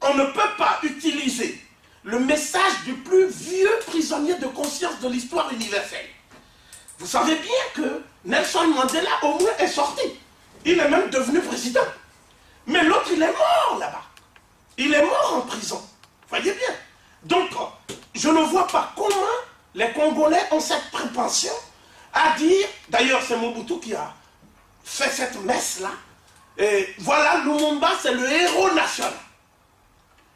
On ne peut pas utiliser le message du plus vieux prisonnier de conscience de l'histoire universelle. Vous savez bien que Nelson Mandela au moins est sorti. Il est même devenu président. Mais l'autre, il est mort là-bas. Il est mort en prison. Voyez bien. Donc, je ne vois pas comment les Congolais ont cette prétention à dire, d'ailleurs c'est Mobutu qui a fait cette messe-là, et voilà, Lumumba c'est le héros national.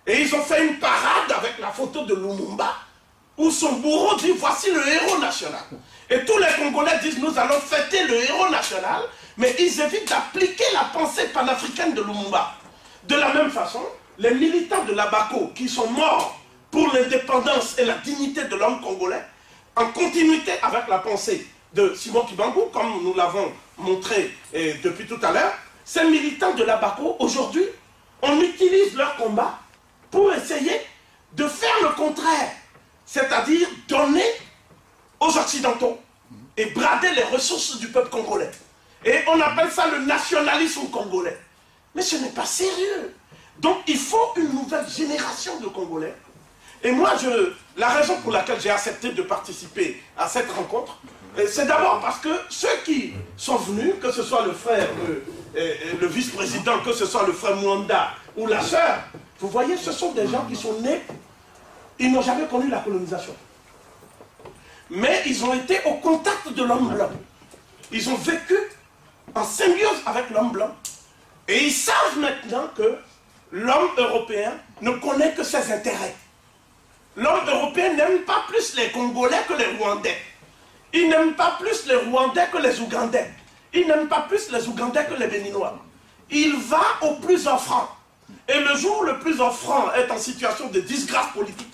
Et ils ont fait une parade avec la photo de Lumumba, où son bourreau dit, voici le héros national. Et tous les Congolais disent, nous allons fêter le héros national, mais ils évitent d'appliquer la pensée panafricaine de Lumumba. De la même façon, les militants de l'Abaco qui sont morts pour l'indépendance et la dignité de l'homme congolais, en continuité avec la pensée de Simon Kibangu, comme nous l'avons montré depuis tout à l'heure, ces militants de l'Abaco, aujourd'hui, on utilise leur combat pour essayer de faire le contraire, c'est-à-dire donner aux Occidentaux et brader les ressources du peuple congolais. Et on appelle ça le nationalisme congolais. Mais ce n'est pas sérieux. Donc il faut une nouvelle génération de Congolais. Et moi, la raison pour laquelle j'ai accepté de participer à cette rencontre, c'est d'abord parce que ceux qui sont venus, que ce soit le frère, le vice-président, que ce soit le frère Mwanda ou la sœur, vous voyez, ce sont des gens qui sont nés, ils n'ont jamais connu la colonisation. Mais ils ont été au contact de l'homme blanc. Ils ont vécu en symbiose avec l'homme blanc. Et ils savent maintenant que l'homme européen ne connaît que ses intérêts. L'homme européen n'aime pas plus les Congolais que les Rwandais. Il n'aime pas plus les Rwandais que les Ougandais. Il n'aime pas plus les Ougandais que les Béninois. il va au plus offrant. Et le jour où le plus offrant est en situation de disgrâce politique,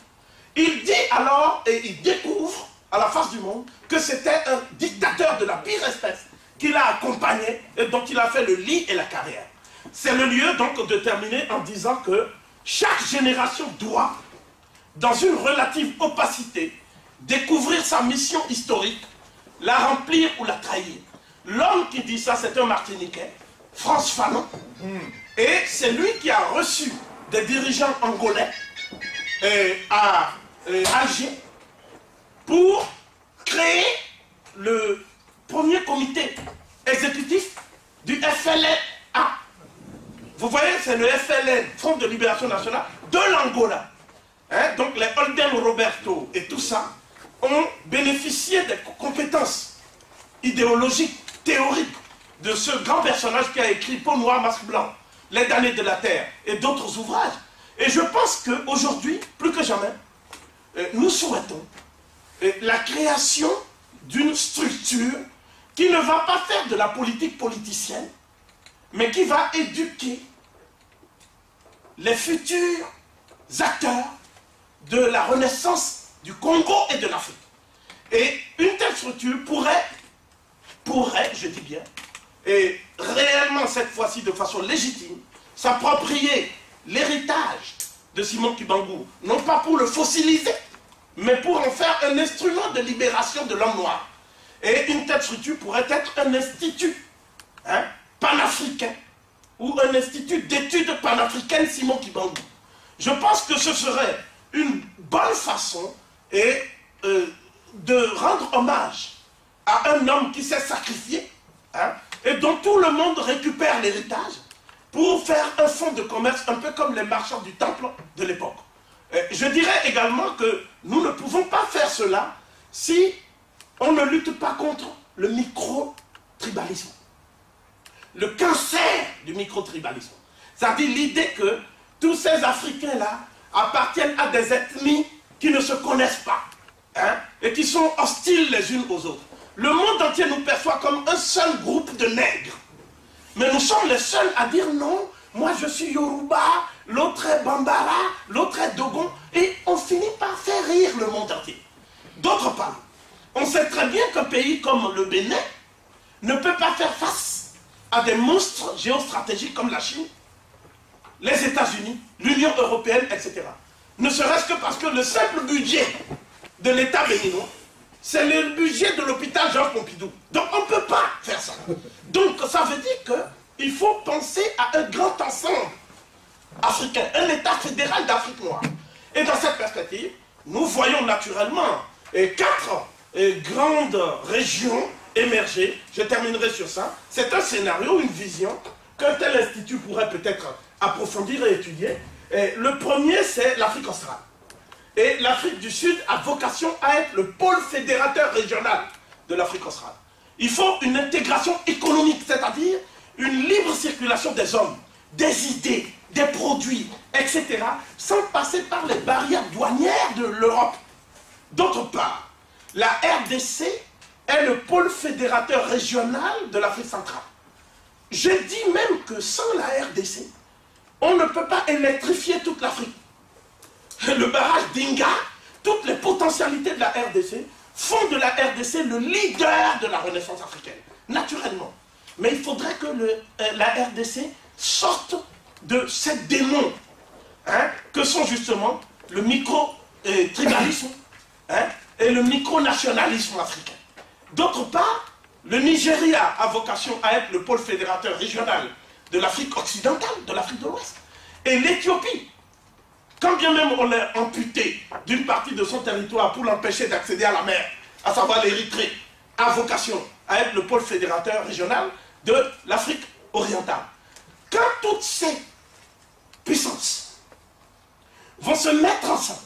il dit alors et il découvre à la face du monde que c'était un dictateur de la pire espèce qu'il a accompagné et dont il a fait le lit et la carrière. C'est le lieu donc de terminer en disant que chaque génération doit, dans une relative opacité, découvrir sa mission historique, la remplir ou la trahir. L'homme qui dit ça, c'est un Martiniquais, Frantz Fanon, et c'est lui qui a reçu des dirigeants angolais à Alger pour créer le premier comité exécutif du FLNA. Vous voyez, c'est le FLN, Front de Libération Nationale, de l'Angola. Hein, donc les Holden Roberto et tout ça ont bénéficié des compétences idéologiques, théoriques de ce grand personnage qui a écrit Peau noire, masque blanc, Les damnés de la terre et d'autres ouvrages. Et je pense qu'aujourd'hui, plus que jamais, nous souhaitons la création d'une structure qui ne va pas faire de la politique politicienne, mais qui va éduquer les futurs acteurs de la renaissance du Congo et de l'Afrique. Et une telle structure pourrait, je dis bien, et réellement cette fois-ci de façon légitime, s'approprier l'héritage de Simon Kibangou, non pas pour le fossiliser, mais pour en faire un instrument de libération de l'homme noir. Et une telle structure pourrait être un institut panafricain, ou un institut d'études panafricaines Simon Kibangou. Je pense que ce serait une bonne façon de rendre hommage à un homme qui s'est sacrifié, et dont tout le monde récupère l'héritage pour faire un fonds de commerce un peu comme les marchands du temple de l'époque. Je dirais également que nous ne pouvons pas faire cela si on ne lutte pas contre le micro-tribalisme. Le cancer du micro-tribalisme. C'est-à-dire l'idée que tous ces Africains-là appartiennent à des ethnies qui ne se connaissent pas, et qui sont hostiles les unes aux autres. Le monde entier nous perçoit comme un seul groupe de nègres. Mais nous sommes les seuls à dire non, moi je suis Yoruba, l'autre est Bambara, l'autre est Dogon, et on finit par faire rire le monde entier. D'autre part, on sait très bien qu'un pays comme le Bénin ne peut pas faire face à des monstres géostratégiques comme la Chine, les États-Unis, l'Union européenne, etc. Ne serait-ce que parce que le simple budget de l'État béninois, c'est le budget de l'hôpital Jean Pompidou. Donc on ne peut pas faire ça. Donc ça veut dire qu'il faut penser à un grand ensemble africain, un État fédéral d'Afrique noire. Et dans cette perspective, nous voyons naturellement 4 grandes régions émerger. Je terminerai sur ça. C'est un scénario, une vision qu'un tel institut pourrait peut-être approfondir et étudier. Et le premier, c'est l'Afrique australe. Et l'Afrique du Sud a vocation à être le pôle fédérateur régional de l'Afrique australe. Il faut une intégration économique, c'est-à-dire une libre circulation des hommes, des idées, des produits, etc., sans passer par les barrières douanières de l'Europe. D'autre part, la RDC est le pôle fédérateur régional de l'Afrique centrale. Je dis même que sans la RDC, on ne peut pas électrifier toute l'Afrique. Le barrage d'Inga, toutes les potentialités de la RDC font de la RDC le leader de la renaissance africaine, naturellement. Mais il faudrait que la RDC sorte de ces démons, que sont justement le micro-tribalisme et le micro-nationalisme africain. D'autre part, le Nigeria a vocation à être le pôle fédérateur régional de l'Afrique occidentale, de l'Afrique de l'Ouest. Et l'Éthiopie, quand bien même on l'a amputé d'une partie de son territoire pour l'empêcher d'accéder à la mer, à savoir l'Érythrée, a vocation à être le pôle fédérateur régional de l'Afrique orientale. Quand toutes ces puissances vont se mettre ensemble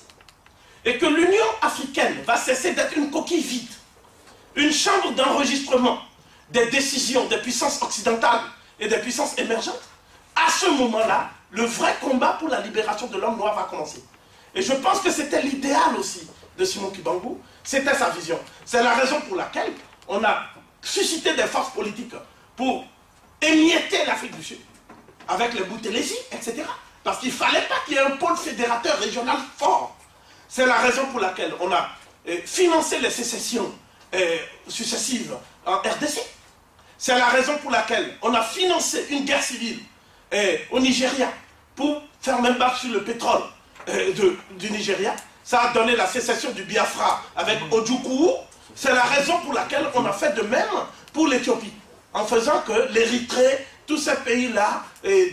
et que l'Union africaine va cesser d'être une coquille vide, une chambre d'enregistrement des décisions des puissances occidentales et des puissances émergentes, à ce moment-là, le vrai combat pour la libération de l'homme noir va commencer. Et je pense que c'était l'idéal aussi de Simon Kibangou, c'était sa vision. C'est la raison pour laquelle on a suscité des forces politiques pour émietter l'Afrique du Sud, avec les Boutelesi, etc. Parce qu'il ne fallait pas qu'il y ait un pôle fédérateur régional fort. C'est la raison pour laquelle on a financé les sécessions successives en RDC. C'est la raison pour laquelle on a financé une guerre civile au Nigeria pour faire même battre sur le pétrole du Nigeria. Ça a donné la sécession du Biafra avec Ojukwu. C'est la raison pour laquelle on a fait de même pour l'Éthiopie, en faisant que l'Érythrée, tous ces pays-là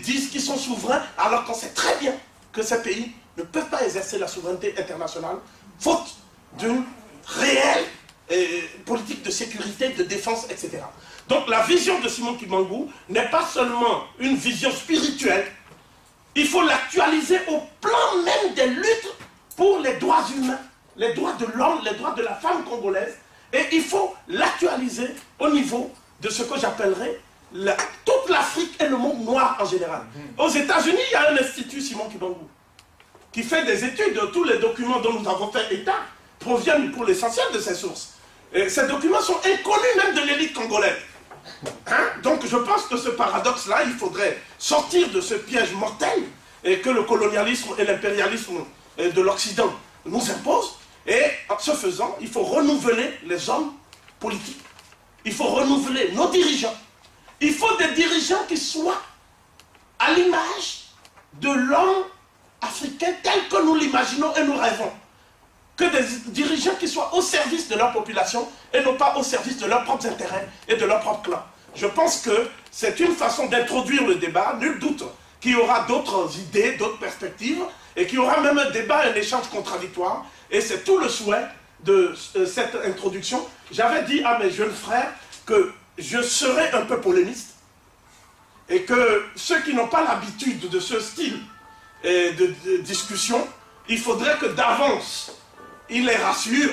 disent qu'ils sont souverains, alors qu'on sait très bien que ces pays ne peuvent pas exercer la souveraineté internationale, faute d'une réelle politique de sécurité, de défense, etc. Donc la vision de Simon Kimbangu n'est pas seulement une vision spirituelle, il faut l'actualiser au plan même des luttes pour les droits humains, les droits de l'homme, les droits de la femme congolaise, et il faut l'actualiser au niveau de ce que j'appellerais toute l'Afrique et le monde noir en général. Aux États-Unis, il y a un institut Simon Kimbangu qui fait des études de tous les documents dont nous avons fait état, proviennent pour l'essentiel de ces sources. Et ces documents sont inconnus même de l'élite congolaise. Donc je pense que ce paradoxe-là, il faudrait sortir de ce piège mortel et que le colonialisme et l'impérialisme de l'Occident nous imposent. Et en ce faisant, il faut renouveler les hommes politiques. Il faut renouveler nos dirigeants. Il faut des dirigeants qui soient à l'image de l'homme africain tel que nous l'imaginons et nous rêvons. Que des dirigeants qui soient au service de leur population et non pas au service de leurs propres intérêts et de leur propre clan. Je pense que c'est une façon d'introduire le débat. Nul doute qu'il y aura d'autres idées, d'autres perspectives, et qu'il y aura même un débat, un échange contradictoire. Et c'est tout le souhait de cette introduction. J'avais dit à mes jeunes frères que je serais un peu polémiste, et que ceux qui n'ont pas l'habitude de ce style de discussion, il faudrait que d'avance, ils les rassurent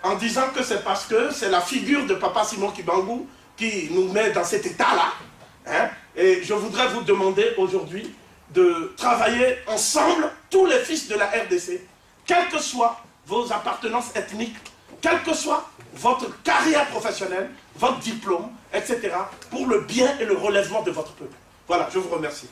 en disant que c'est parce que c'est la figure de Papa Simon Kimbangu qui nous met dans cet état-là. Et je voudrais vous demander aujourd'hui de travailler ensemble, tous les fils de la RDC, quelles que soient vos appartenances ethniques, quelle que soit votre carrière professionnelle, votre diplôme, etc., pour le bien et le relèvement de votre peuple. Voilà, je vous remercie.